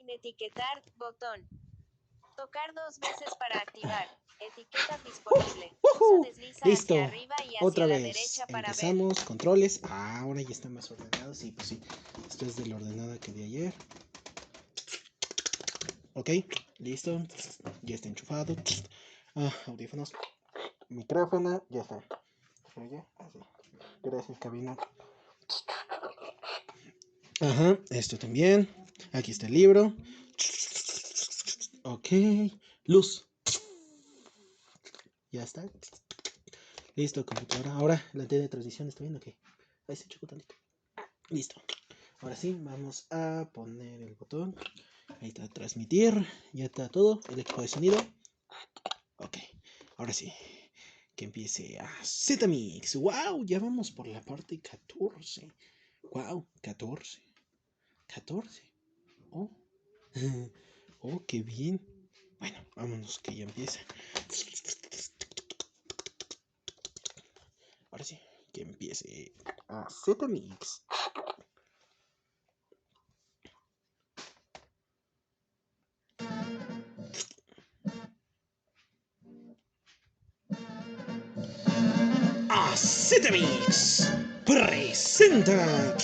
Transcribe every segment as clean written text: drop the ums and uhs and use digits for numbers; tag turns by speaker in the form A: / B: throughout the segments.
A: Sin etiquetar, botón. Tocar 2 veces para activar. Etiquetas disponible. Pulso desliza
B: Listo.
A: hacia arriba y hacia
B: Otra
A: la
B: vez.
A: derecha para
B: Empezamos.
A: ver.
B: Controles. Ahora ya está más ordenado. Sí, pues sí. Esto es de la ordenada que di ayer. Ok. Listo. Ya está enchufado. Audífonos. Micrófono. Ya está. Oye, así. Gracias, cabina. Ajá. Esto también. Aquí está el libro. Ok. Luz. Ya está. Listo, computadora. Ahora la antena de transmisión está bien, ok. Ahí se chocó tantito. Listo. Ahora sí, vamos a poner el botón. Ahí está, transmitir. Ya está todo. El equipo de sonido. Ok. Ahora sí. Que empiece a ZMix. ¡Wow! Ya vamos por la parte 14. ¡Wow! 14. 14. Oh. Oh, qué bien. Bueno, vámonos que ya empieza. Ahora sí, que empiece a ZMix. ZMix presenta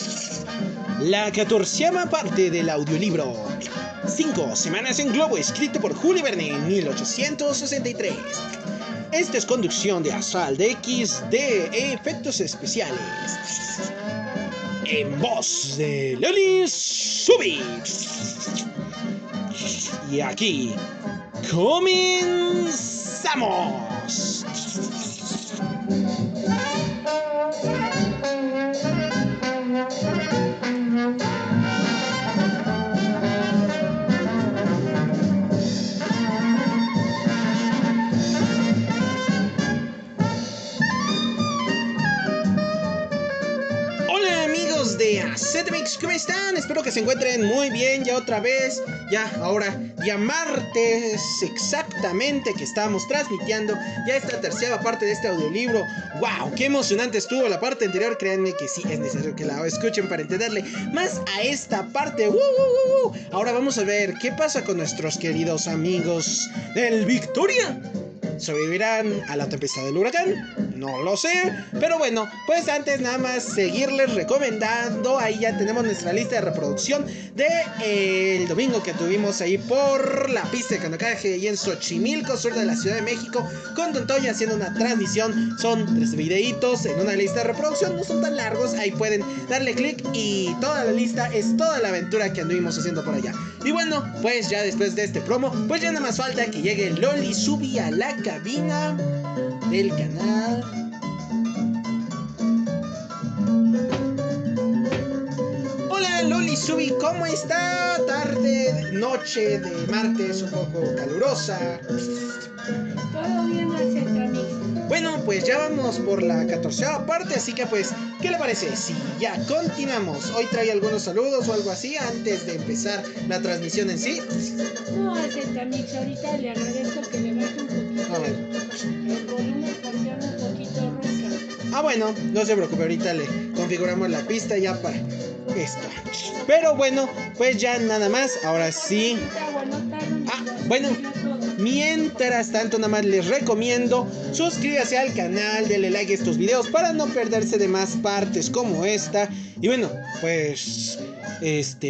B: la 14ª parte del audiolibro 5 semanas en globo, escrito por Julio Verne en 1863. Esta es conducción de Astral de X de efectos especiales. En voz de Loli Subi. Y aquí comenzamos. Hola amigos de ZMix, ¿cómo están? Espero que se encuentren muy bien ya otra vez. Ya ahora, ya martes exactamente que estamos transmitiendo ya esta tercera parte de este audiolibro. ¡Wow! ¡Qué emocionante estuvo la parte anterior! Créanme que sí es necesario que la escuchen para entenderle más a esta parte. Ahora vamos a ver qué pasa con nuestros queridos amigos del Victoria. ¿Sobrevivirán a la tempestad del huracán? No lo sé, pero bueno, pues antes nada más seguirles recomendando. Ahí ya tenemos nuestra lista de reproducción de el domingo que tuvimos ahí por la pista de canotaje y en Xochimilco, sur de la Ciudad de México, con Don Toño haciendo una transmisión. Son 3 videitos en una lista de reproducción, no son tan largos, ahí pueden darle clic y toda la lista es toda la aventura que anduvimos haciendo por allá. Y bueno, pues ya después de este promo, pues ya nada más falta que llegue Loli Subi a la cabina del canal. Hola Loli Subi, ¿cómo está? Tarde, noche de martes, un poco calurosa.
C: Todo bien, ZMix.
B: Bueno, pues ya vamos por la 14ª parte, así que pues, ¿qué le parece? Si ya continuamos. Hoy trae algunos saludos o algo así antes de empezar la transmisión en sí.
C: No, ZMix, ahorita le agradezco que le baje un poquito el volumen porque anda un poquito ronca.
B: Bueno, no se preocupe, ahorita le configuramos la pista ya para esto. Pero bueno, pues ya nada más, ahora sí. Bueno, mientras tanto nada más les recomiendo suscríbase al canal, denle like a estos videos para no perderse de más partes como esta. Y bueno, pues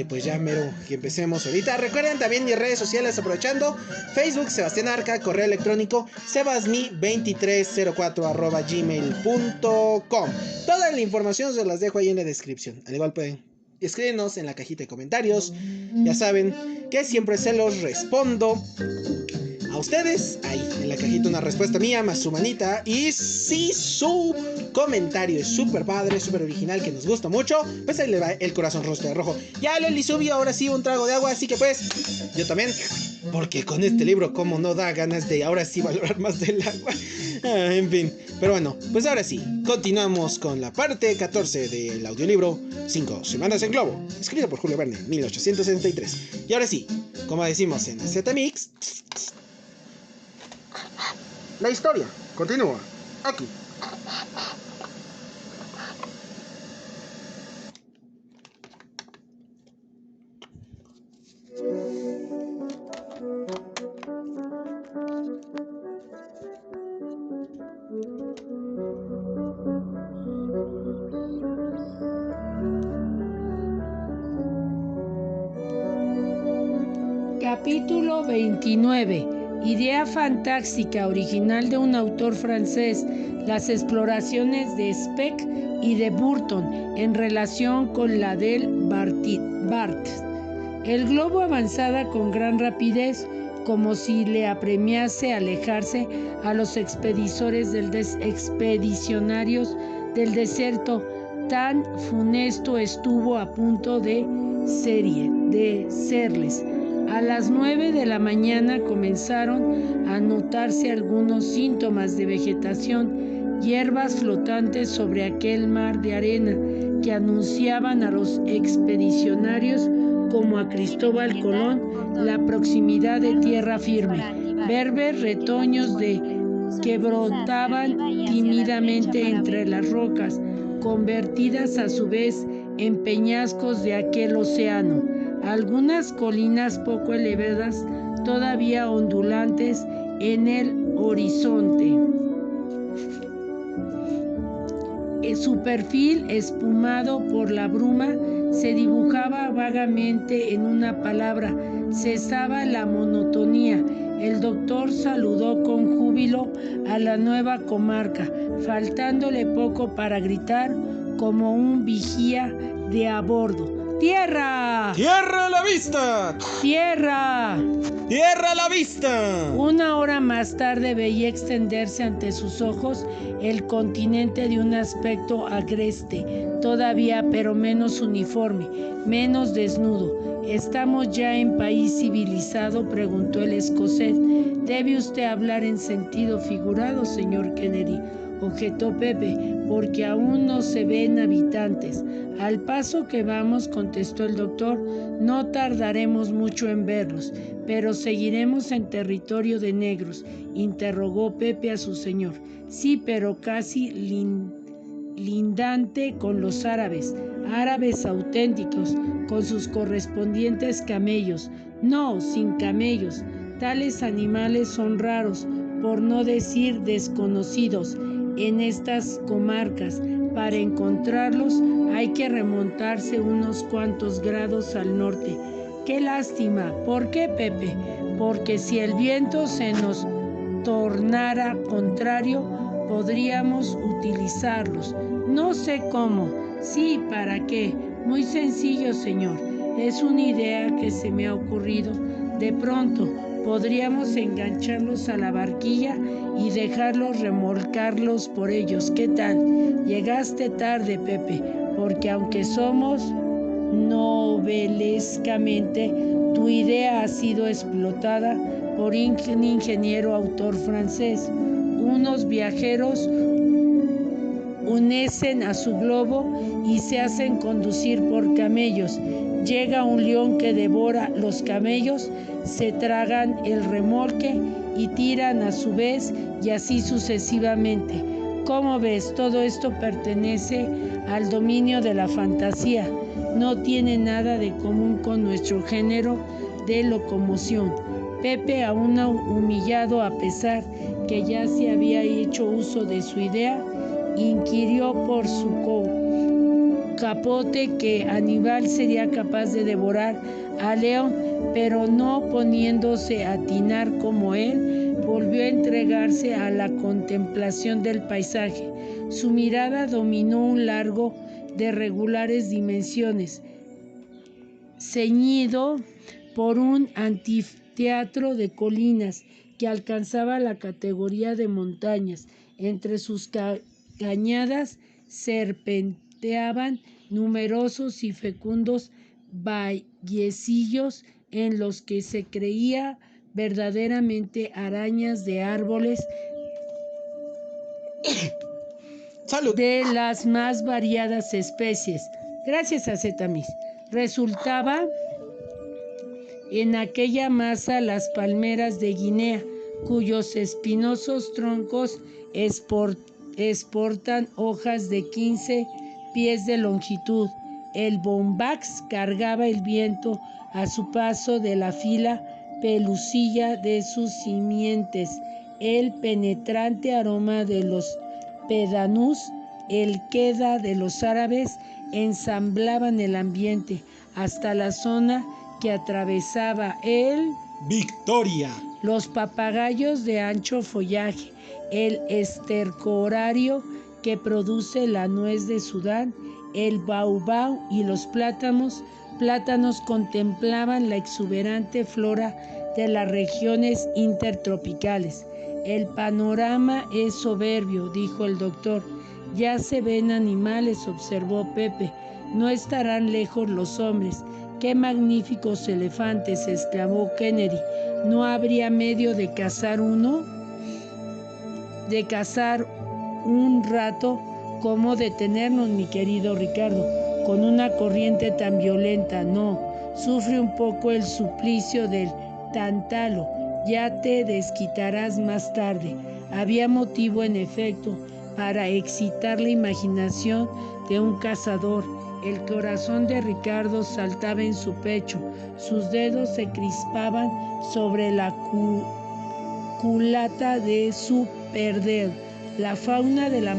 B: pues ya mero que empecemos ahorita. Recuerden también mis redes sociales aprovechando: Facebook Sebastián Arca, correo electrónico sebasmi2304@gmail.com. Toda la información se las dejo ahí en la descripción. Al igual pueden escríbenos en la cajita de comentarios. Ya saben que siempre se los respondo a ustedes. Ahí en la cajita una respuesta mía más su manita. Y si su comentario es súper padre, súper original, que nos gusta mucho, pues ahí le va el corazón rojo de rojo. Ya Loli subió ahora sí un trago de agua, así que pues yo también, porque con este libro como no da ganas de ahora sí valorar más del agua. En fin, pero bueno, pues ahora sí, continuamos con la parte 14 del audiolibro 5 semanas en globo, escrito por Julio Verne en 1863. Y ahora sí, como decimos en ZMix, la historia continúa aquí.
C: Capítulo 29. Idea fantástica original de un autor francés, las exploraciones de Speck y de Burton en relación con la del Barthes. El globo avanzaba con gran rapidez, como si le apremiase alejarse a los expedicionarios del desierto. Tan funesto estuvo a punto de serles. A las 9 de la mañana comenzaron a notarse algunos síntomas de vegetación, hierbas flotantes sobre aquel mar de arena que anunciaban a los expedicionarios como a Cristóbal Colón la proximidad de tierra firme. Verdes retoños que brotaban tímidamente entre las rocas, convertidas a su vez en peñascos de aquel océano. Algunas colinas poco elevadas, todavía ondulantes en el horizonte. Su perfil, espumado por la bruma, se dibujaba vagamente en una palabra. Cesaba la monotonía. El doctor saludó con júbilo a la nueva comarca, faltándole poco para gritar como un vigía de a bordo: ¡Tierra!
B: ¡Tierra a la vista!
C: ¡Tierra!
B: ¡Tierra a la vista!
C: Una hora más tarde veía extenderse ante sus ojos el continente de un aspecto agreste, todavía, pero menos uniforme, menos desnudo. ¿Estamos ya en país civilizado?, preguntó el escocés. Debe usted hablar en sentido figurado, señor Kennedy, objetó Pepe, porque aún no se ven habitantes. Al paso que vamos, contestó el doctor, no tardaremos mucho en verlos. ¿Pero seguiremos en territorio de negros?, interrogó Pepe a su señor. Sí, pero casi lindante con los árabes auténticos, con sus correspondientes camellos. No, sin camellos. Tales animales son raros, por no decir desconocidos, en estas comarcas. Para encontrarlos hay que remontarse unos cuantos grados al norte. ¡Qué lástima! ¿Por qué, Pepe? Porque si el viento se nos tornara contrario, podríamos utilizarlos. No sé cómo. Sí, ¿para qué? Muy sencillo, señor. Es una idea que se me ha ocurrido. De pronto, podríamos engancharlos a la barquilla y dejarlos remolcarlos por ellos. ¿Qué tal? Llegaste tarde, Pepe, porque aunque somos novelescamente, tu idea ha sido explotada por un ingeniero autor francés. Unos viajeros unecen a su globo y se hacen conducir por camellos. Llega un león que devora los camellos, se tragan el remolque y tiran a su vez, y así sucesivamente. ¿Cómo ves? Todo esto pertenece al dominio de la fantasía. No tiene nada de común con nuestro género de locomoción. Pepe, aún humillado a pesar que ya se había hecho uso de su idea, inquirió por su capote que Aníbal sería capaz de devorar a León, pero no poniéndose a atinar como él, volvió a entregarse a la contemplación del paisaje. Su mirada dominó un lago de regulares dimensiones, ceñido por un anfiteatro de colinas que alcanzaba la categoría de montañas. Entre sus cañadas serpenteaban numerosos y fecundos vallecillos en los que se creía verdaderamente arañas de árboles
B: ¡Salud!
C: de las más variadas especies. Gracias a Zetamis. Resultaba en aquella masa las palmeras de Guinea, cuyos espinosos troncos exportan hojas de 15 pies de longitud. El bombax cargaba el viento a su paso de la fila pelusilla de sus simientes. El penetrante aroma de los pedanús, el queda de los árabes ensamblaban el ambiente hasta la zona que atravesaba el
B: Victoria.
C: Los papagayos de ancho follaje, el estercorario que produce la nuez de Sudán, el baobab y los plátanos contemplaban la exuberante flora de las regiones intertropicales. El panorama es soberbio, dijo el doctor. Ya se ven animales, observó Pepe. No estarán lejos los hombres. ¡Qué magníficos elefantes!, exclamó Kennedy. ¿No habría medio de cazar uno? De cazar un rato. ¿Cómo detenernos, mi querido Ricardo? Con una corriente tan violenta, no. Sufre un poco el suplicio del tántalo. Ya te desquitarás más tarde. Había motivo, en efecto, para excitar la imaginación de un cazador. El corazón de Ricardo saltaba en su pecho. Sus dedos se crispaban sobre la culata de su perder. La fauna de la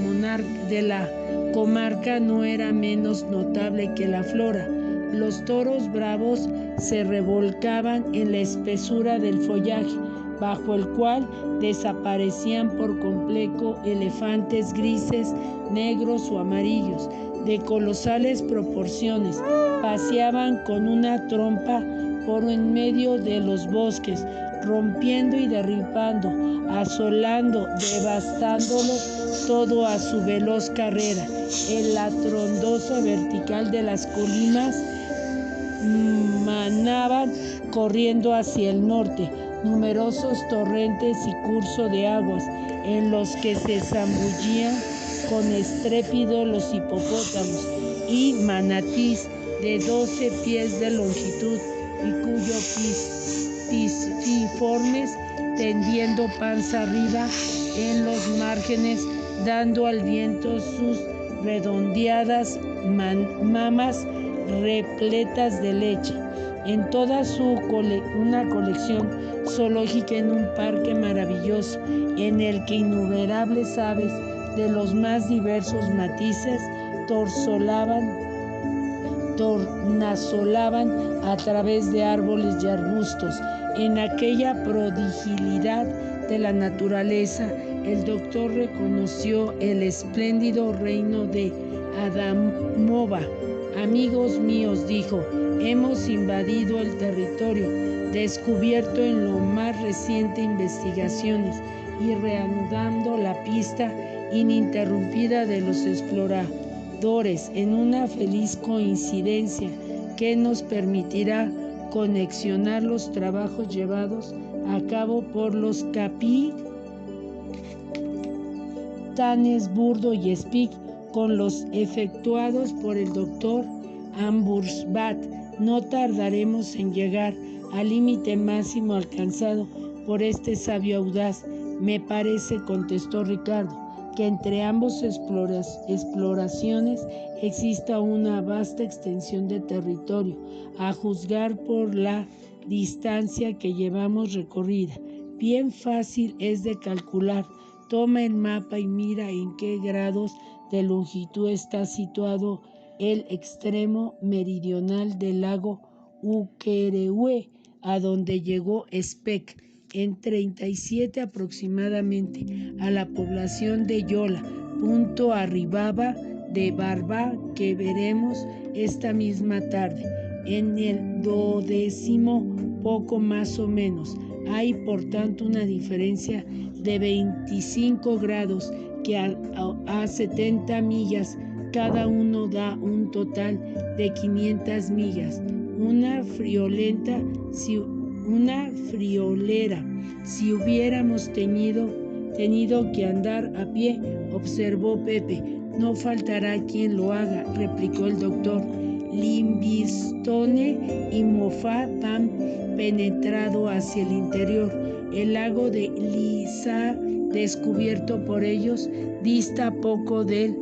C: comarca no era menos notable que la flora. Los toros bravos se revolcaban en la espesura del follaje, bajo el cual desaparecían por completo elefantes grises, negros o amarillos, de colosales proporciones. Paseaban con una trompa por en medio de los bosques, rompiendo y derribando, asolando, devastándolo todo a su veloz carrera. En la frondosa vertical de las colinas manaban, corriendo hacia el norte, numerosos torrentes y curso de aguas, en los que se zambullían con estrépito los hipopótamos y manatís de 12 pies de longitud y cuyos pisiformes, tendiendo panza arriba en los márgenes, dando al viento sus redondeadas mamas repletas de leche. En toda una colección zoológica en un parque maravilloso, en el que innumerables aves de los más diversos matices tornasolaban a través de árboles y arbustos. En aquella prodigilidad de la naturaleza, el doctor reconoció el espléndido reino de Adamova. Amigos míos, dijo, hemos invadido el territorio descubierto en lo más reciente investigaciones y reanudando la pista ininterrumpida de los exploradores en una feliz coincidencia que nos permitirá conexionar los trabajos llevados a cabo por los capitanes Burdo y Speke con los efectuados por el doctor Ambursbat. No tardaremos en llegar al límite máximo alcanzado por este sabio audaz. Me parece, contestó Ricardo, que entre ambas exploraciones exista una vasta extensión de territorio, a juzgar por la distancia que llevamos recorrida. Bien fácil es de calcular. Toma el mapa y mira en qué grados de longitud está situado el extremo meridional del lago Ukerewe, a donde llegó Speke en 37 aproximadamente, a la población de Yola, punto arribaba de Barba, que veremos esta misma tarde. En el 12º, poco más o menos. Hay, por tanto, una diferencia de 25 grados que a 70 millas cada uno da un total de 500 millas. Una friolera, si hubiéramos tenido que andar a pie, observó Pepe. No faltará quien lo haga, replicó el doctor. Livingstone y Moffat han penetrado hacia el interior. El lago de Lisa, descubierto por ellos, dista poco del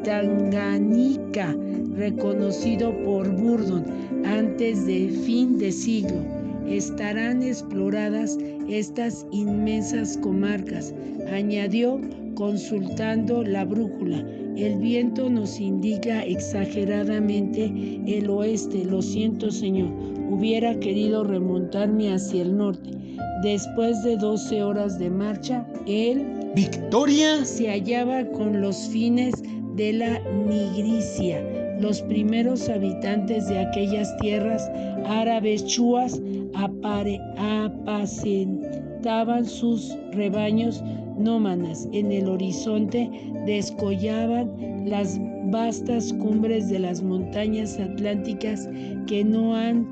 C: Tanganica, reconocido por Burdon antes de fin de siglo. Estarán exploradas estas inmensas comarcas, añadió consultando la brújula. El viento nos indica exageradamente el oeste. Lo siento, señor. Hubiera querido remontarme hacia el norte. Después de 12 horas de marcha, el
B: Victoria
C: se hallaba con los fines de la Nigricia. Los primeros habitantes de aquellas tierras árabes chuas apacentaban sus rebaños nómadas. En el horizonte descollaban las vastas cumbres de las montañas atlánticas que no han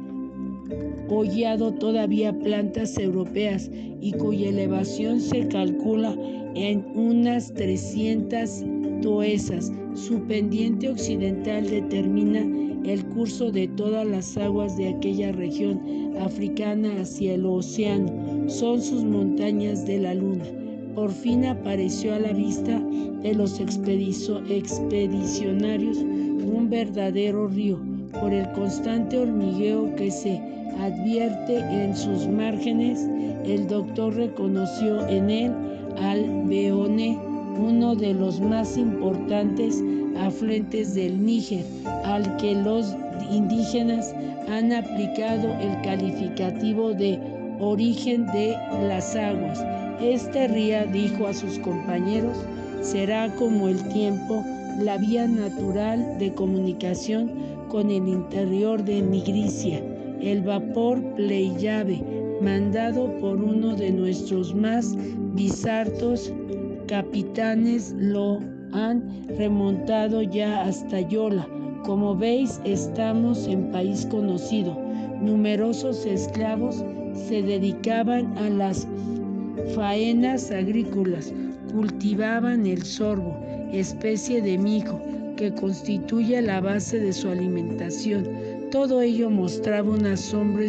C: hollado todavía plantas europeas y cuya elevación se calcula en unas 300 toesas. Su pendiente occidental determina el curso de todas las aguas de aquella región africana hacia el océano. Son sus montañas de la luna. Por fin apareció a la vista de los expedicionarios un verdadero río. Por el constante hormigueo que se advierte en sus márgenes, el doctor reconoció en él al Beone, uno de los más importantes afluentes del Níger, al que los indígenas han aplicado el calificativo de origen de las aguas. Este río, dijo a sus compañeros, será como el tiempo, la vía natural de comunicación con el interior de Nigricia. El vapor Pleiade, mandado por uno de nuestros más bizarros capitanes, lo han remontado ya hasta Yola. Como veis, estamos en país conocido. Numerosos esclavos se dedicaban a las faenas agrícolas, cultivaban el sorgo, especie de mijo que constituye la base de su alimentación. Todo ello mostraba un asombro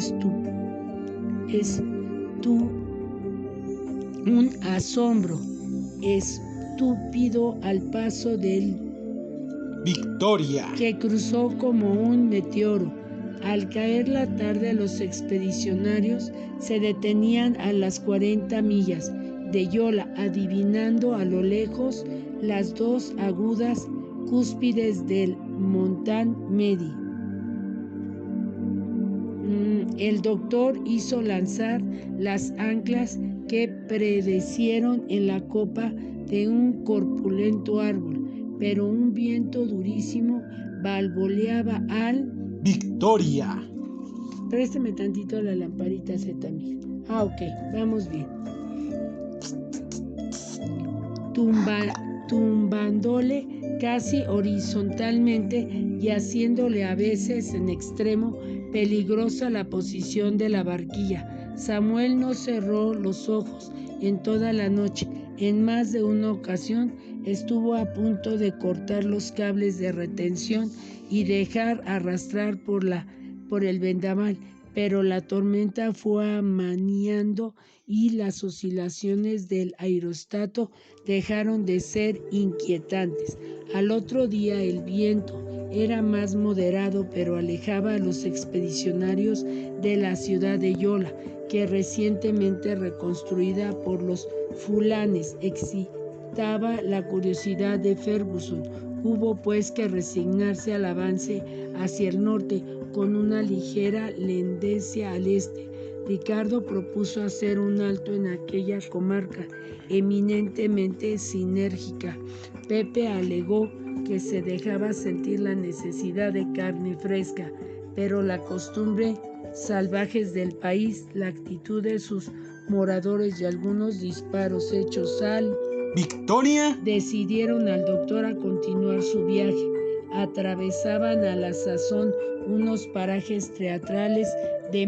C: estúpido al paso del
B: Victoria,
C: que cruzó como un meteoro. Al caer la tarde, los expedicionarios se detenían a las 40 millas de Yola, adivinando a lo lejos las dos agudas cúspides del Montan Medi. El doctor hizo lanzar las anclas que predecieron en la copa de un corpulento árbol, pero un viento durísimo balbuceaba al
B: Victoria.
C: Préstame tantito la lamparita Z1000. Ok, vamos bien. Tumbándole casi horizontalmente y haciéndole a veces en extremo peligrosa la posición de la barquilla. Samuel no cerró los ojos en toda la noche. En más de una ocasión estuvo a punto de cortar los cables de retención y dejar arrastrar por el vendaval, pero la tormenta fue amainando y las oscilaciones del aerostato dejaron de ser inquietantes. Al otro día el viento era más moderado, pero alejaba a los expedicionarios de la ciudad de Yola, que recientemente reconstruida por los fulanes excitaba la curiosidad de Ferguson. Hubo pues que resignarse al avance hacia el norte con una ligera lendencia al este. Ricardo propuso hacer un alto en aquella comarca eminentemente sinérgica. Pepe alegó que se dejaba sentir la necesidad de carne fresca, pero la costumbre salvajes del país, la actitud de sus moradores y algunos disparos hechos al
B: Victoria
C: decidieron al doctor a continuar su viaje. Atravesaban a la sazón unos parajes teatrales de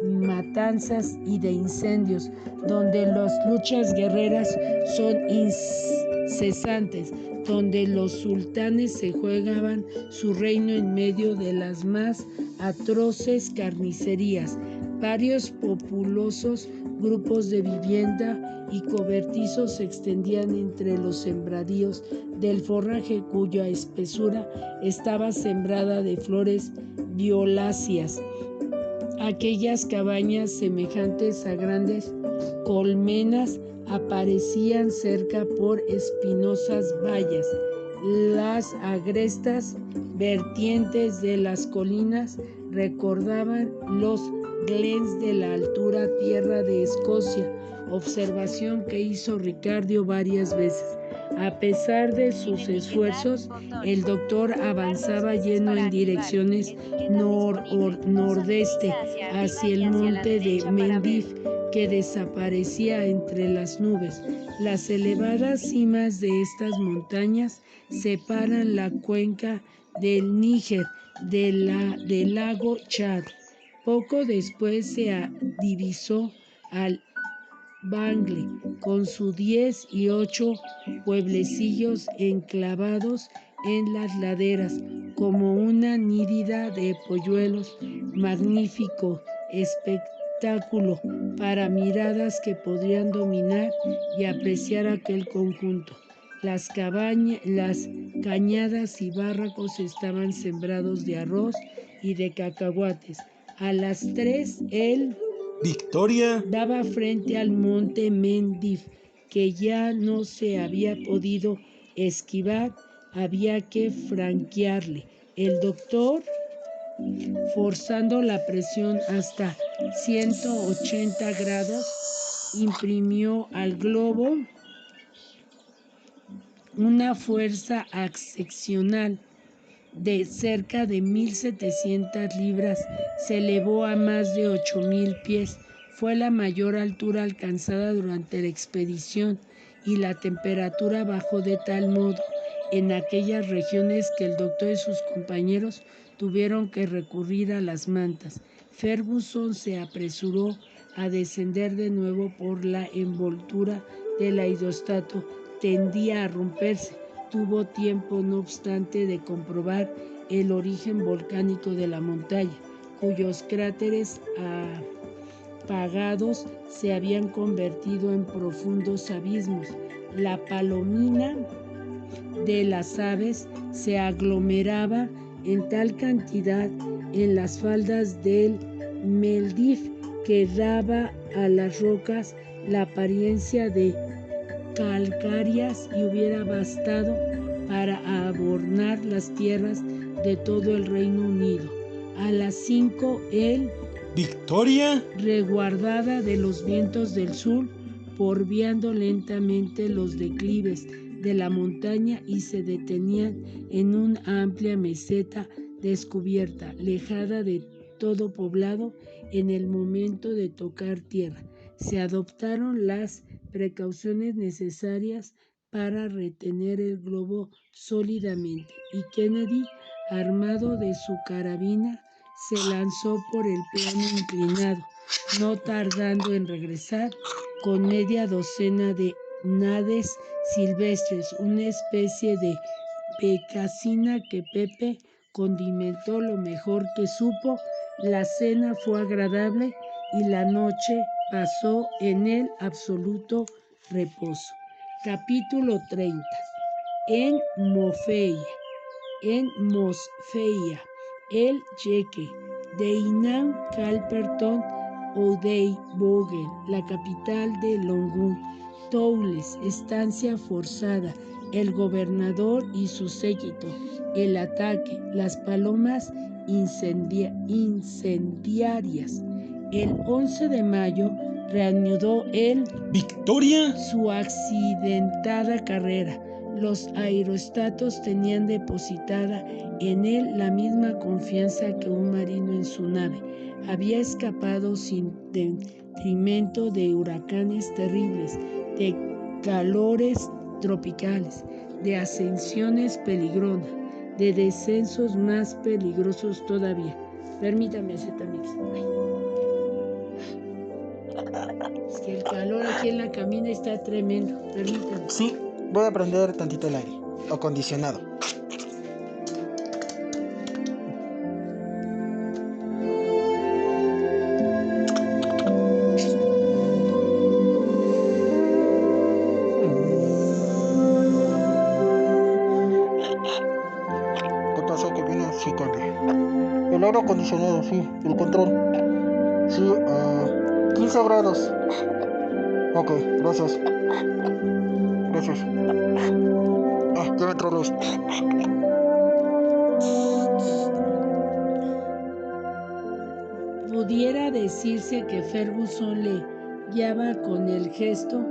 C: matanzas y de incendios, donde las luchas guerreras son incesantes, donde los sultanes se jugaban su reino en medio de las más atroces carnicerías. Varios populosos grupos de vivienda y cobertizos se extendían entre los sembradíos del forraje, cuya espesura estaba sembrada de flores violáceas. Aquellas cabañas semejantes a grandes colmenas aparecían cerca por espinosas vallas. Las agrestas vertientes de las colinas recordaban los glens de la altura tierra de Escocia, observación que hizo Ricardo varias veces. A pesar de sus esfuerzos, el doctor avanzaba lleno en direcciones nordeste, hacia el monte de Mendif, que desaparecía entre las nubes. Las elevadas cimas de estas montañas separan la cuenca del Níger del lago Chad. Poco después se divisó al Bangle, con sus 10 y 8 pueblecillos enclavados en las laderas, como una nírida de polluelos. Magnífico espectáculo para miradas que podrían dominar y apreciar aquel conjunto. Las cañadas y barrancos estaban sembrados de arroz y de cacahuates. A las 3 el
B: Victoria
C: daba frente al monte Mendif, que ya no se había podido esquivar, había que franquearle. El doctor, forzando la presión hasta 180 grados, imprimió al globo una fuerza excepcional de cerca de 1.700 libras. Se elevó a más de 8.000 pies. Fue la mayor altura alcanzada durante la expedición, y la temperatura bajó de tal modo en aquellas regiones que el doctor y sus compañeros tuvieron que recurrir a las mantas. Ferguson se apresuró a descender de nuevo por la envoltura del aerostato. Tendía a romperse. Tuvo tiempo, no obstante, de comprobar el origen volcánico de la montaña, cuyos cráteres apagados se habían convertido en profundos abismos. La palomina de las aves se aglomeraba en tal cantidad en las faldas del Mendif que daba a las rocas la apariencia de calcáreas y hubiera bastado para adornar las tierras de todo el Reino Unido. A las 5 el
B: Victoria,
C: resguardada de los vientos del sur, bordeando lentamente los declives de la montaña, y se detenían en una amplia meseta descubierta, alejada de todo poblado. En el momento de tocar tierra, se adoptaron las precauciones necesarias para retener el globo sólidamente, y Kennedy, armado de su carabina, se lanzó por el plano inclinado, no tardando en regresar con media docena de nades silvestres, una especie de becasina que Pepe condimentó lo mejor que supo. La cena fue agradable y la noche pasó en el absoluto reposo. Capítulo 30. En Mosfeia, el Yeque, Deinam Calperton Odeybogen, la capital de Longun, Toules, estancia forzada, el gobernador y su séquito, el ataque, las palomas incendiarias. El 11 de mayo reanudó el
B: Victoria
C: su accidentada carrera. Los aerostatos tenían depositada en él la misma confianza que un marino en su nave. Había escapado sin detrimento de huracanes terribles, de calores tropicales, de ascensiones peligrosas, de descensos más peligrosos todavía. Permítame hacer también. Es que el calor aquí en la cabina está tremendo. Permítame.
B: Sí, voy a prender tantito el aire acondicionado. aire acondicionado, sí, el control. Sí, 15 grados. Ok, gracias. Gracias. Ya me entró los...
C: Pudiera decirse que Ferguson le guiaba con el gesto,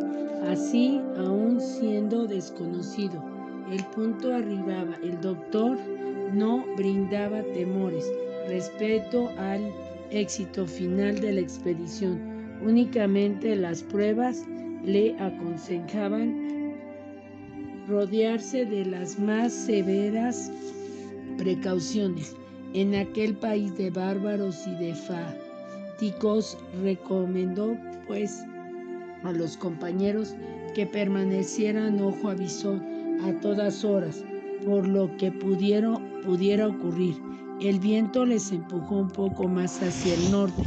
C: así aún siendo desconocido. El punto arribaba. El doctor no brindaba temores, respeto al éxito final de la expedición. Únicamente las pruebas le aconsejaban rodearse de las más severas precauciones. En aquel país de bárbaros y de fanáticos recomendó pues a los compañeros que permanecieran ojo a visor a todas horas por lo que pudiera ocurrir. El viento les empujó un poco más hacia el norte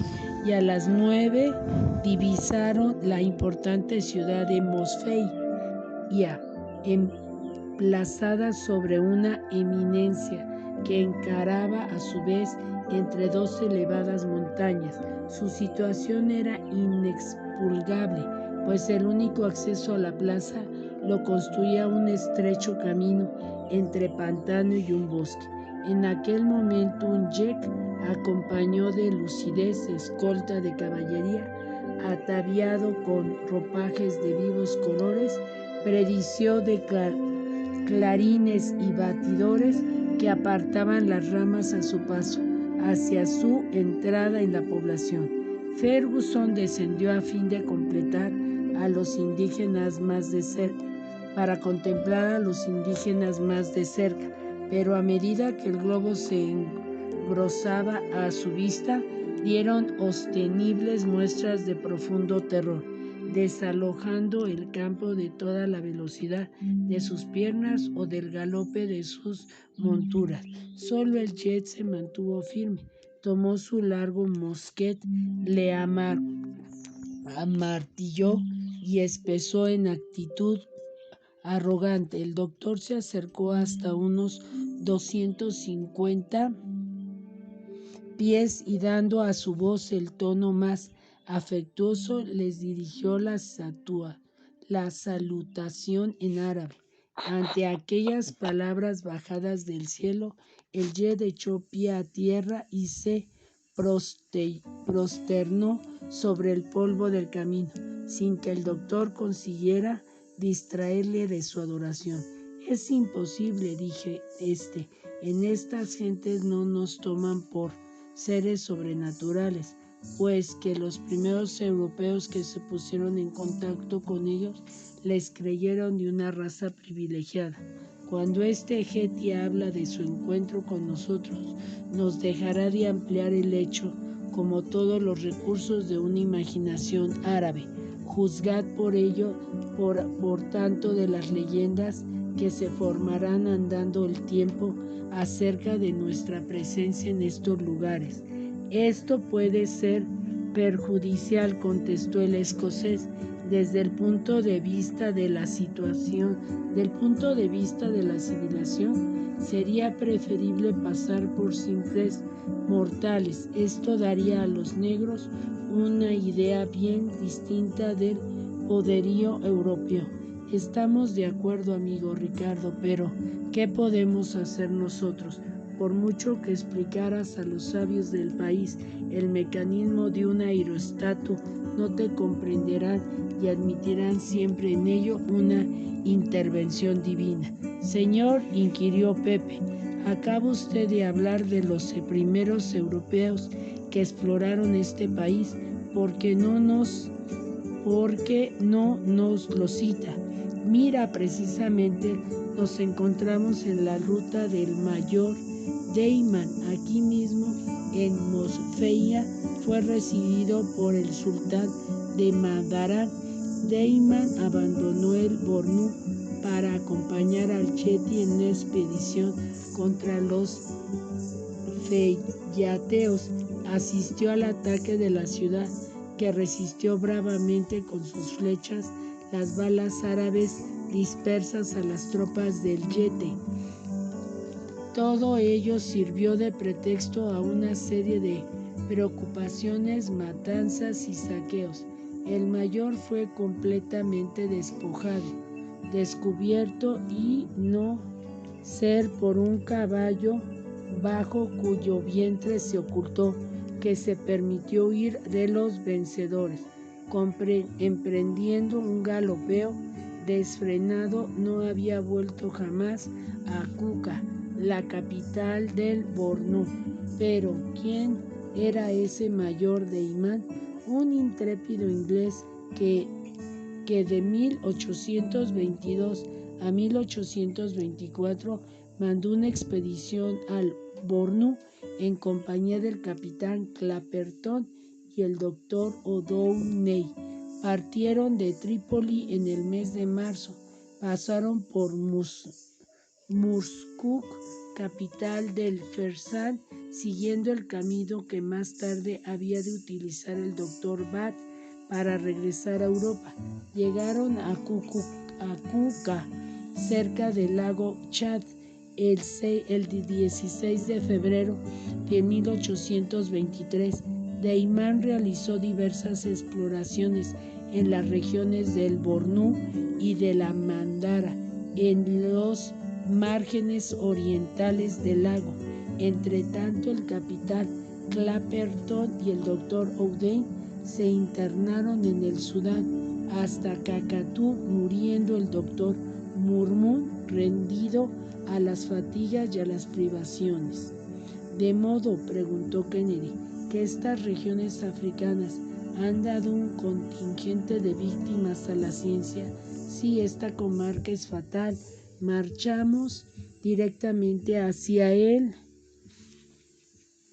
C: y a las 9 divisaron la importante ciudad de Mosfeia, emplazada sobre una eminencia que encaraba a su vez entre dos elevadas montañas. Su situación era inexpugnable, pues el único acceso a la plaza lo construía un estrecho camino entre pantano y un bosque. En aquel momento un jeque acompañó de lucidez escolta de caballería, ataviado con ropajes de vivos colores, predició de clarines y batidores que apartaban las ramas a su paso hacia su entrada en la población. Ferguson descendió a fin de completar a los indígenas más de cerca, para contemplar a los indígenas más de cerca, pero a medida que el globo se engrosaba a su vista, dieron sostenibles muestras de profundo terror, desalojando el campo de toda la velocidad de sus piernas o del galope de sus monturas. Solo el jet se mantuvo firme, tomó su largo mosquete, le amartilló y espesó en actitud arrogante. El doctor se acercó hasta unos 250 pies y dando a su voz el tono más afectuoso, les dirigió la salutación en árabe. Ante aquellas palabras bajadas del cielo, el jet echó pie a tierra y se prosternó sobre el polvo del camino, sin que el doctor consiguiera distraerle de su adoración. Es imposible, dije en estas gentes no nos toman por seres sobrenaturales, pues que los primeros europeos que se pusieron en contacto con ellos les creyeron de una raza privilegiada. Cuando este Getty habla de su encuentro con nosotros, nos dejará de ampliar el hecho como todos los recursos de una imaginación árabe. Juzgad por ello, por tanto, de las leyendas que se formarán andando el tiempo acerca de nuestra presencia en estos lugares. Esto puede ser perjudicial, contestó el escocés, desde el punto de vista de la situación, del punto de vista de la civilización, sería preferible pasar por simples mortales. Esto daría a los negros una idea bien distinta del poderío europeo. Estamos de acuerdo, amigo Ricardo, pero ¿qué podemos hacer nosotros? Por mucho que explicaras a los sabios del país el mecanismo de un aerostático, no te comprenderán y admitirán siempre en ello una intervención divina. Señor, inquirió Pepe, ¿acaba usted de hablar de los primeros europeos que exploraron este país? ¿Por qué no nos lo cita? Mira, precisamente nos encontramos en la ruta del mayor Deiman, aquí mismo en Mosfeia, fue recibido por el sultán de Madaran. Deiman abandonó el Bornu para acompañar al Chetty en una expedición contra los feyateos. Asistió al ataque de la ciudad, que resistió bravamente con sus flechas las balas árabes dispersas a las tropas del Yete. todo ello sirvió de pretexto a una serie de preocupaciones, matanzas y saqueos. El mayor fue completamente despojado, descubierto y no ser por un caballo bajo cuyo vientre se ocultó, que se permitió huir de los vencedores, emprendiendo un galopeo desfrenado. No había vuelto jamás a Kuka, la capital del Bornu. Pero ¿quién era ese mayor de Imán? Un intrépido inglés que de 1822 a 1824 mandó una expedición al Bornu en compañía del capitán Clapperton y el doctor O'Downey. Partieron de Trípoli en el mes de marzo, pasaron por Murskuk, capital del Fersán, siguiendo el camino que más tarde había de utilizar el doctor Bath para regresar a Europa. Llegaron a Kuka, cerca del lago Chad, el 16 de febrero de 1823. De Imán realizó diversas exploraciones en las regiones del Bornu y de la Mandara, en los márgenes orientales del lago. Entre tanto, el capitán Clapperton y el doctor O'Downey se internaron en el Sudán hasta Cacatú, muriendo el doctor Murmun rendido a las fatigas y a las privaciones. De modo, preguntó Kennedy, que estas regiones africanas han dado un contingente de víctimas a la ciencia. Sí, esta comarca es fatal. Marchamos directamente hacia el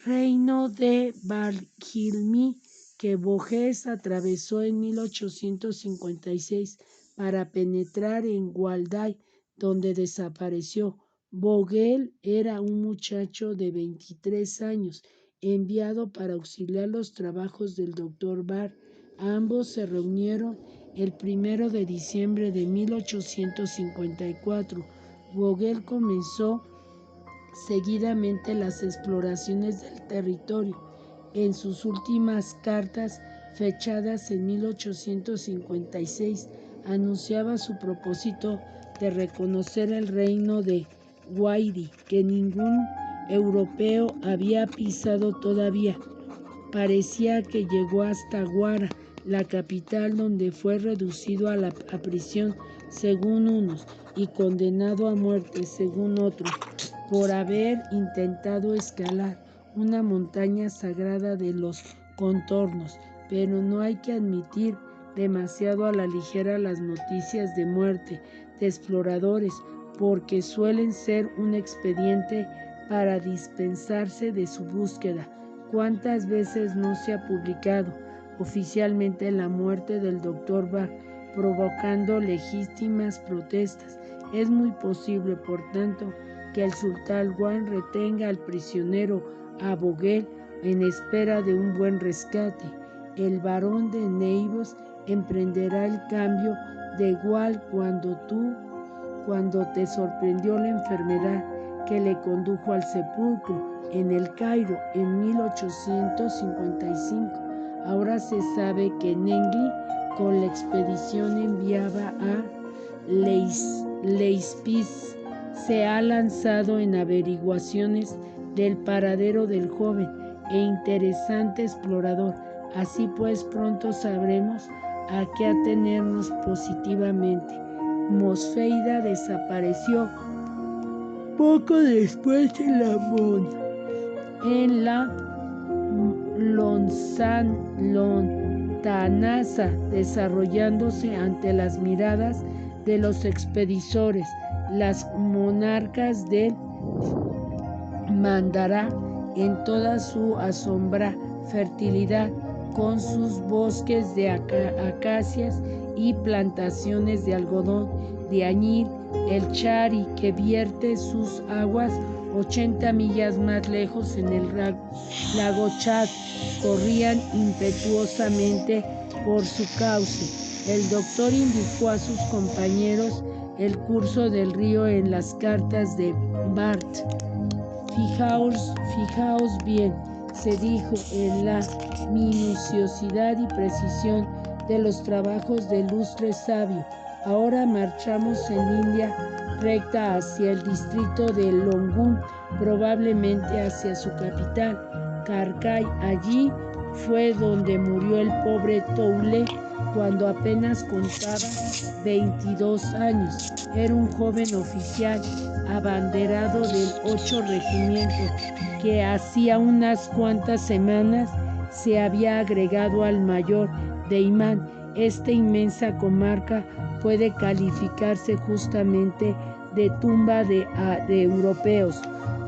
C: reino de Barthélemy, que Vogés atravesó en 1856 para penetrar en Walday, donde desapareció. Vogel era un muchacho de 23 años, enviado para auxiliar los trabajos del doctor Barr. Ambos se reunieron el 1 de diciembre de 1854. Vogel comenzó seguidamente las exploraciones del territorio. En sus últimas cartas, fechadas en 1856, anunciaba su propósito de reconocer el reino de Guairi, que ningún europeo había pisado todavía. Parecía que llegó hasta Guara, la capital, donde fue reducido a prisión según unos y condenado a muerte según otros por haber intentado escalar una montaña sagrada de los contornos. Pero no hay que admitir demasiado a la ligera las noticias de muerte de exploradores, porque suelen ser un expediente para dispensarse de su búsqueda. ¿Cuántas veces no se ha publicado oficialmente la muerte del doctor Barr, provocando legítimas protestas? Es muy posible, por tanto, que el sultán Juan retenga al prisionero a Vogel en espera de un buen rescate. El barón de Neives emprenderá el cambio de igual cuando te sorprendió la enfermedad que le condujo al sepulcro en el Cairo en 1855. Ahora se sabe que Nengli con la expedición enviaba a Leispis se ha lanzado en averiguaciones del paradero del joven e interesante explorador. Así pues, pronto sabremos a qué atenernos positivamente. Mosfeida desapareció poco después en la lontananza, desarrollándose ante las miradas de los expedidores. Las monarcas del Mandará, en toda su asombra fertilidad, con sus bosques de acacias y plantaciones de algodón, de añil, el Chari, que vierte sus aguas 80 millas más lejos en el lago Chad, corrían impetuosamente por su cauce. El doctor indicó a sus compañeros el curso del río en las cartas de Barth. Fijaos bien, se dijo, en la minuciosidad y precisión de los trabajos del ilustre sabio. Ahora marchamos en línea recta hacia el distrito de Longum, probablemente hacia su capital, Carcay. Allí fue donde murió el pobre Toule cuando apenas contaba 22 años. Era un joven oficial abanderado del 8 Regimiento que hacía unas cuantas semanas se había agregado al mayor de Imán. Esta inmensa comarca puede calificarse justamente de tumba de europeos.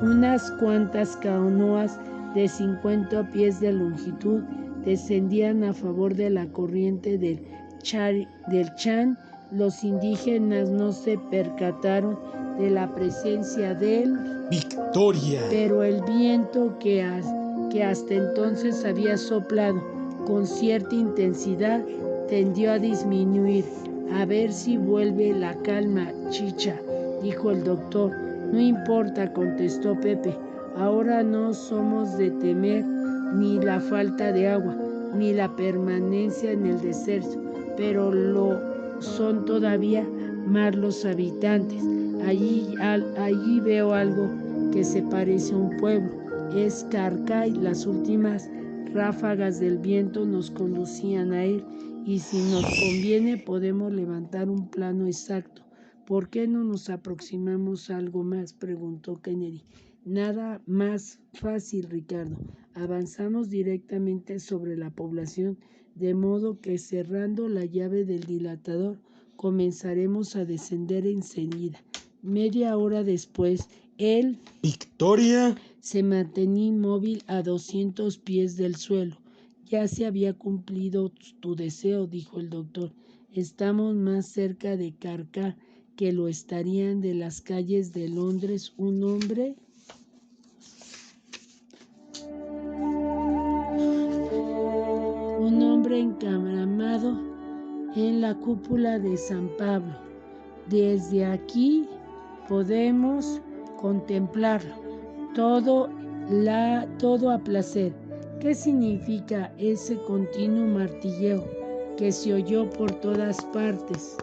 C: Unas cuantas canoas de 50 pies de longitud descendían a favor de la corriente del Chan. Los indígenas no se percataron de la presencia del
B: Victoria.
C: Pero el viento que hasta entonces había soplado con cierta intensidad tendió a disminuir. A ver si vuelve la calma, chicha, dijo el doctor. No importa, contestó Pepe. Ahora no somos de temer ni la falta de agua, ni la permanencia en el desierto, pero lo son todavía más los habitantes. Allí veo algo que se parece a un pueblo. Es Carcay. Las últimas ráfagas del viento nos conducían a él, y si nos conviene podemos levantar un plano exacto. ¿Por qué no nos aproximamos a algo más?, preguntó Kennedy. Nada más fácil, Ricardo. Avanzamos directamente sobre la población, de modo que cerrando la llave del dilatador comenzaremos a descender enseguida. Media hora después, el
B: Victoria
C: se mantenía inmóvil a 200 pies del suelo. Ya se había cumplido tu deseo, dijo el doctor. Estamos más cerca de Carcá que lo estarían de las calles de Londres. Un hombre encaramado en la cúpula de San Pablo. Desde aquí podemos contemplarlo todo a placer. ¿Qué significa ese continuo martilleo que se oyó por todas partes?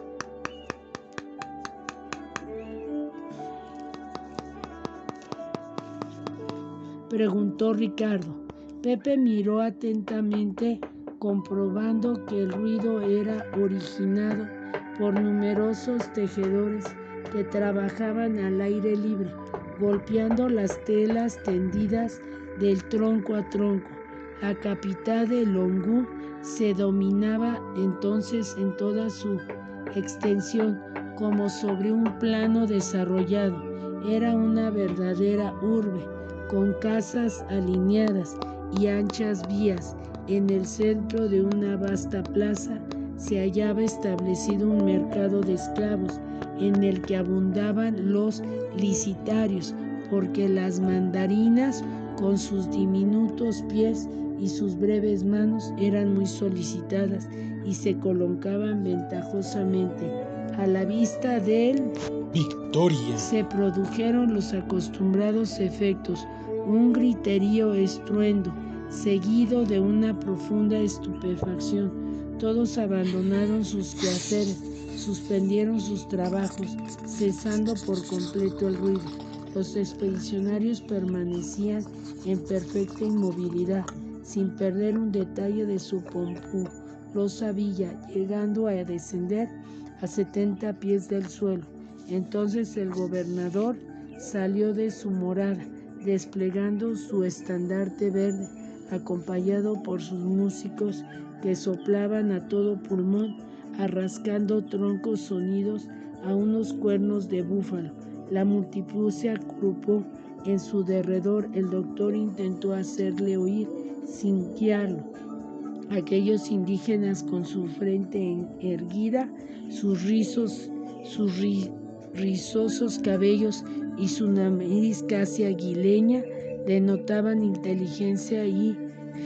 C: Preguntó Ricardo. Pepe miró atentamente, comprobando que el ruido era originado por numerosos tejedores que trabajaban al aire libre, golpeando las telas tendidas del tronco a tronco. La capital de Longum se dominaba entonces en toda su extensión como sobre un plano desarrollado. Era una verdadera urbe, con casas alineadas y anchas vías. En el centro de una vasta plaza se hallaba establecido un mercado de esclavos en el que abundaban los licitarios, porque las mandarinas, con sus diminutos pies y sus breves manos, eran muy solicitadas y se colocaban ventajosamente a la vista del
B: Victoria.
C: Se produjeron los acostumbrados efectos: un griterío, estruendo, seguido de una profunda estupefacción. Todos abandonaron sus quehaceres, suspendieron sus trabajos, cesando por completo el ruido. Los expedicionarios permanecían en perfecta inmovilidad, sin perder un detalle de su pompulosa villa, llegando a descender a 70 pies del suelo. Entonces el gobernador salió de su morada, desplegando su estandarte verde, acompañado por sus músicos que soplaban a todo pulmón, arrascando troncos sonidos a unos cuernos de búfalo. La multitud se agrupó en su derredor. El doctor intentó hacerle oír, sin guiarlo. Aquellos indígenas, con su frente erguida, sus rizosos cabellos y su nariz casi aguileña, denotaban inteligencia y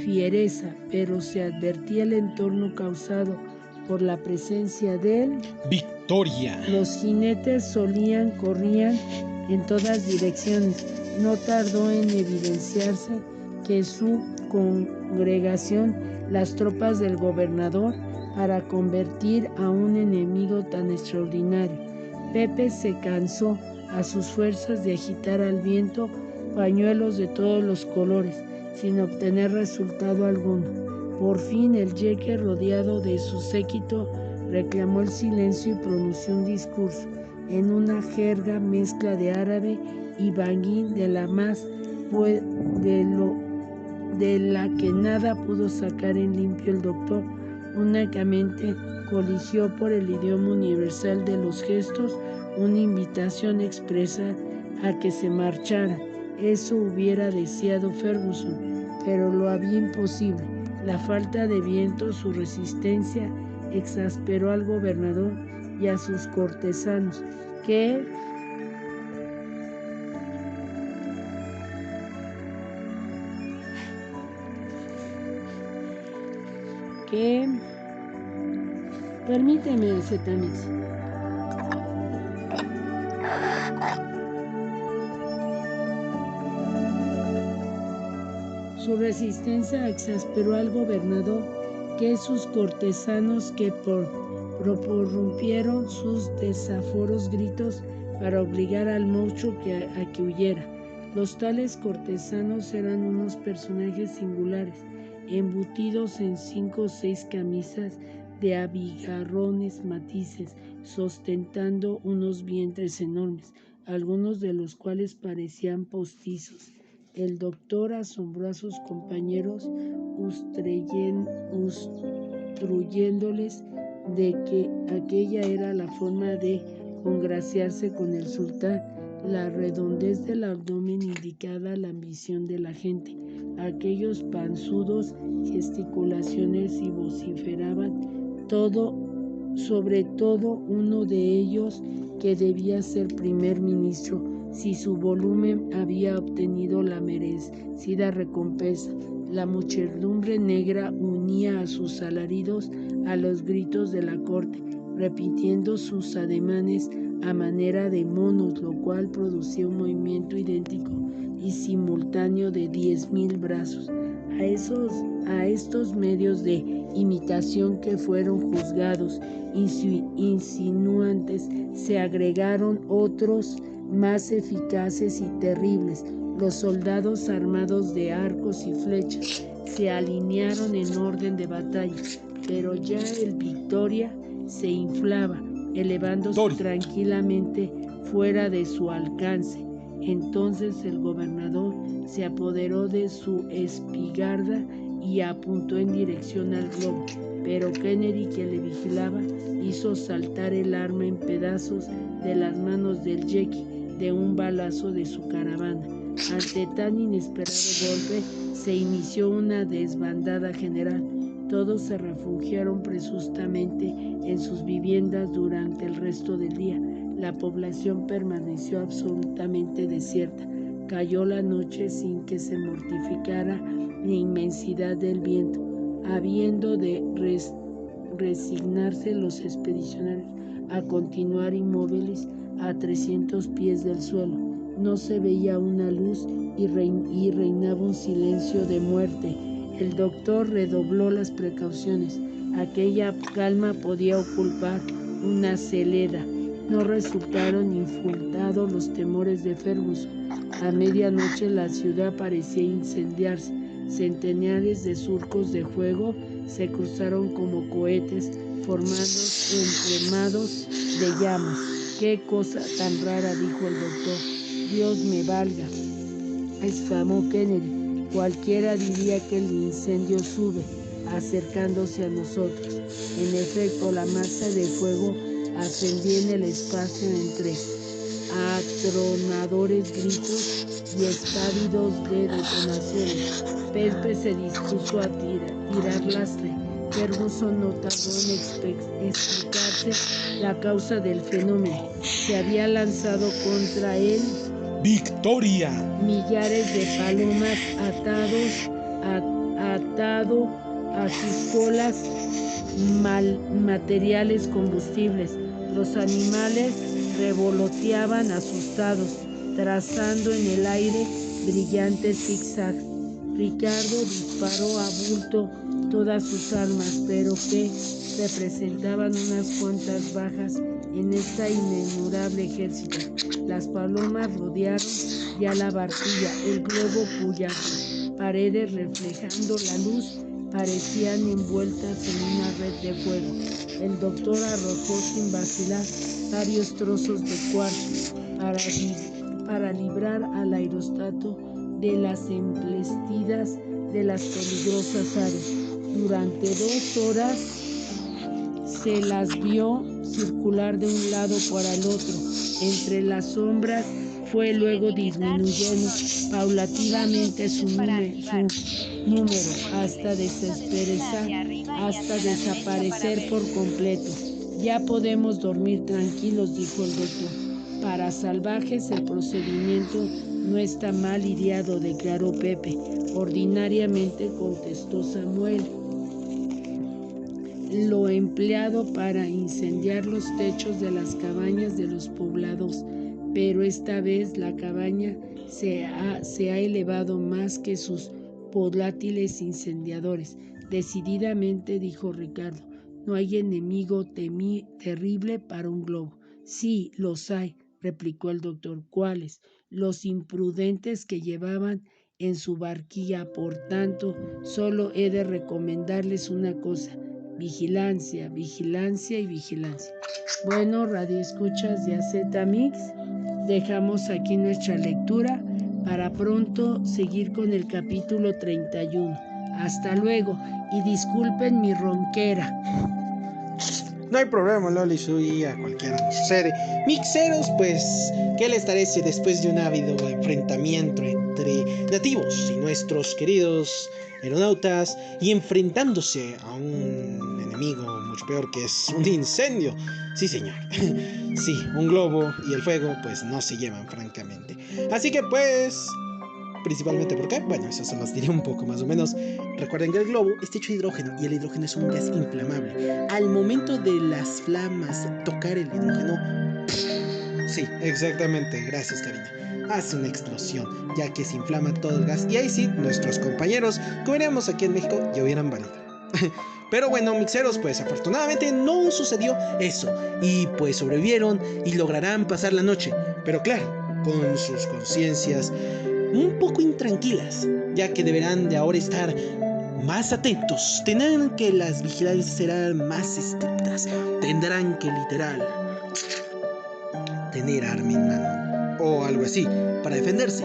C: fiereza, pero se advertía el entorno causado por la presencia del
B: Victoria.
C: Los jinetes corrían en todas direcciones, no tardó en evidenciarse que su congregación, las tropas del gobernador, para convertir a un enemigo tan extraordinario. Pepe se cansó a sus fuerzas de agitar al viento pañuelos de todos los colores, sin obtener resultado alguno. Por fin el jeque, rodeado de su séquito, reclamó el silencio y pronunció un discurso en una jerga mezcla de árabe y banguín de la que nada pudo sacar en limpio el doctor. Únicamente coligió por el idioma universal de los gestos una invitación expresa a que se marchara. Eso hubiera deseado Ferguson, pero lo había imposible. La falta de viento, su resistencia, exasperó al gobernador y a sus cortesanos, que permíteme, Cetamix. Su resistencia exasperó al gobernador, que sus cortesanos que prorrumpieron sus desaforos gritos para obligar al monstruo a que huyera. Los tales cortesanos eran unos personajes singulares, embutidos en 5 o 6 camisas de abigarrones matices, sostentando unos vientres enormes, algunos de los cuales parecían postizos. El doctor asombró a sus compañeros, instruyéndoles de que aquella era la forma de congraciarse con el sultán. La redondez del abdomen indicaba la ambición de la gente. Aquellos panzudos gesticulaciones y vociferaban, sobre todo uno de ellos que debía ser primer ministro, si su volumen había obtenido la merecida recompensa. La muchedumbre negra unía a sus alaridos a los gritos de la corte, repitiendo sus ademanes a manera de monos, lo cual producía un movimiento idéntico y simultáneo de 10.000 brazos. A estos medios de imitación, que fueron juzgados insinuantes, se agregaron otros más eficaces y terribles. Los soldados armados de arcos y flechas se alinearon en orden de batalla, pero ya el Victoria se inflaba, elevándose tranquilamente fuera de su alcance. Entonces el gobernador se apoderó de su espingarda y apuntó en dirección al globo, pero Kennedy, que le vigilaba, hizo saltar el arma en pedazos de las manos del jeque de un balazo de su caravana. Ante tan inesperado golpe se inició una desbandada general. Todos se refugiaron presuntamente en sus viviendas durante el resto del día. La población permaneció absolutamente desierta. Cayó la noche sin que se mortificara la inmensidad del viento, habiendo de resignarse los expedicionarios a continuar inmóviles a 300 pies del suelo. No se veía una luz y reinaba un silencio de muerte. El doctor redobló las precauciones. Aquella calma podía ocultar una celeda. No resultaron infundados los temores de Ferguson. A medianoche la ciudad parecía incendiarse. Centenares de surcos de fuego se cruzaron como cohetes, formando entremados de llamas. ¡Qué cosa tan rara!, dijo el doctor. Dios me valga, exclamó Kennedy. Cualquiera diría que el incendio sube, acercándose a nosotros. En efecto, la masa de fuego ascendía en el espacio entre atronadores gritos y estábidos de detonaciones. Pepe se dispuso a tirar lastre. Ferguson no tardó en explicarse la causa del fenómeno. Se había lanzado contra él
B: ¡Victoria!
C: millares de palomas atado a sus colas materiales combustibles. Los animales revoloteaban asustados, trazando en el aire brillantes zigzags. Ricardo disparó a bulto todas sus armas, pero que representaban unas cuantas bajas en este inmensurable ejército. Las palomas rodearon ya la barquilla, el globo cuyas paredes reflejando la luz parecían envueltas en una red de fuego. El doctor arrojó sin vacilar varios trozos de cuarzo para librar al aerostato de las embestidas de las peligrosas aves. Durante 2 horas se las vio circular de un lado para el otro. Entre las sombras fue luego disminuyendo paulatinamente su número hasta desaparecer por completo. Ya podemos dormir tranquilos, dijo el doctor. Para salvajes el procedimiento no está mal ideado, declaró Pepe. Ordinariamente, contestó Samuel, lo empleado para incendiar los techos de las cabañas de los poblados, pero esta vez la cabaña se ha elevado más que sus volátiles incendiadores. Decididamente, dijo Ricardo, no hay enemigo terrible para un globo. Sí, los hay, replicó el doctor. ¿Cuáles? Los imprudentes que llevaban en su barquilla. Por tanto, solo he de recomendarles una cosa: vigilancia, vigilancia y vigilancia. Bueno, radioescuchas de AZ Mix, dejamos aquí nuestra lectura para pronto seguir con el capítulo 31. Hasta luego y disculpen mi ronquera.
B: No hay problema, Loli, Sui, a cualquiera nos sucede. Mixeros, pues, ¿qué les parece después de un ávido enfrentamiento entre nativos y nuestros queridos aeronautas y enfrentándose a un enemigo mucho peor, que es un incendio? Sí, señor. Sí, un globo y el fuego pues no se llevan, francamente. Así que pues, principalmente, ¿por qué? Bueno, eso se los diré un poco más o menos. Recuerden que el globo está hecho de hidrógeno y el hidrógeno es un gas inflamable. Al momento de las flamas tocar el hidrógeno, sí, exactamente, gracias, Karina, hace una explosión, ya que se inflama todo el gas. Y ahí sí, nuestros compañeros, como diríamos aquí en México, ya hubieran valido. Pero bueno, mixeros, pues afortunadamente no sucedió eso. Y pues sobrevivieron y lograrán pasar la noche. Pero claro, con sus conciencias un poco intranquilas, ya que deberán de ahora estar más atentos. Tendrán que las vigilancias serán más estrictas. Tendrán que literal tener arma en mano o algo así para defenderse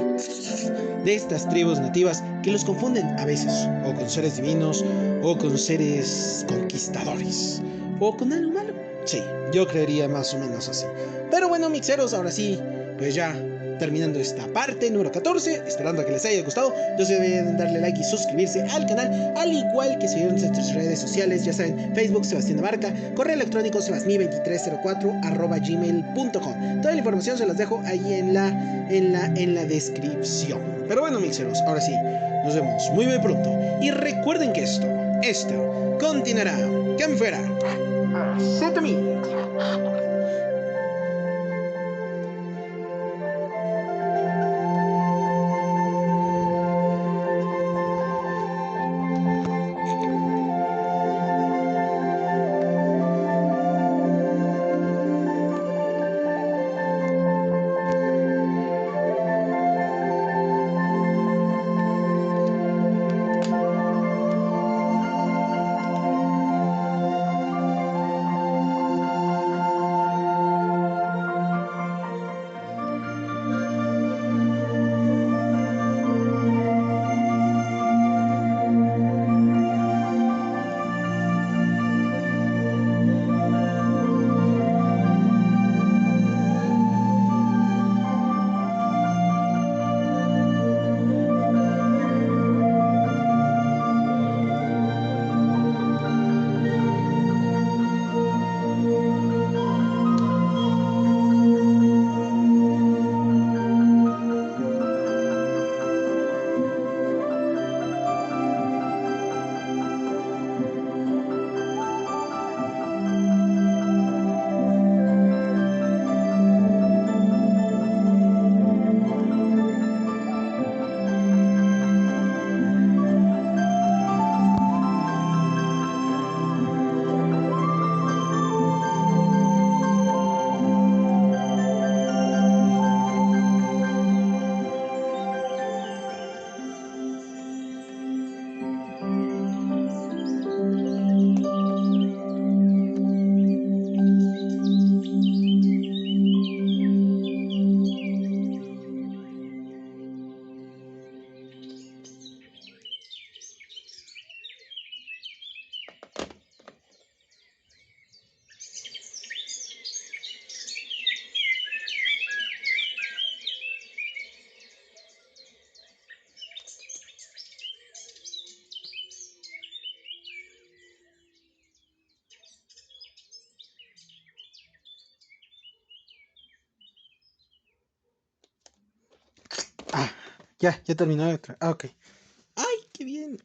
B: de estas tribus nativas que los confunden a veces o con seres divinos o con seres conquistadores o con algo malo. Sí, yo creería más o menos así. Pero bueno, mixeros, ahora sí, pues ya terminando esta parte número 14, esperando a que les haya gustado. No se olviden darle like y suscribirse al canal, al igual que seguir en nuestras redes sociales, ya saben, Facebook Sebastián Abarca, correo electrónico sebasmi2304@gmail.com. Toda la información se las dejo ahí en la descripción. Pero bueno, mixeros, ahora sí, nos vemos muy pronto. Y recuerden que esto continuará. ¿Quién fuera? AZ Mix. Ya terminó de ok. ¡Ay, qué bien!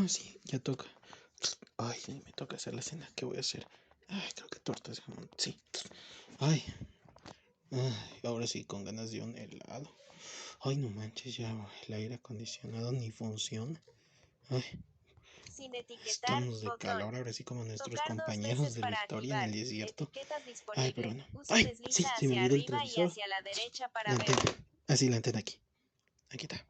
B: Sí, ya toca. Ay, me toca hacer la cena. ¿Qué voy a hacer? Ay, creo que tortas de jamón. Sí. Ay, ahora sí, con ganas de un helado. Ay, no manches, ya el aire acondicionado ni funciona. Ay,
A: Sin etiquetar,
B: estamos de
A: botón.
B: calor, ahora sí como nuestros
A: Tocar 2
B: compañeros
A: veces
B: de la
A: para
B: historia en
A: activar.
B: el desierto.
A: Etiquetas
B: Ay, pero
A: disponible.
B: bueno.
A: Usa
B: Ay, sí,
A: desliza
B: se me
A: hacia
B: olvidó el
A: arriba y
B: televisor.
A: hacia la derecha
B: La
A: para ver.
B: antena. Así, la antena aquí. Aquí está.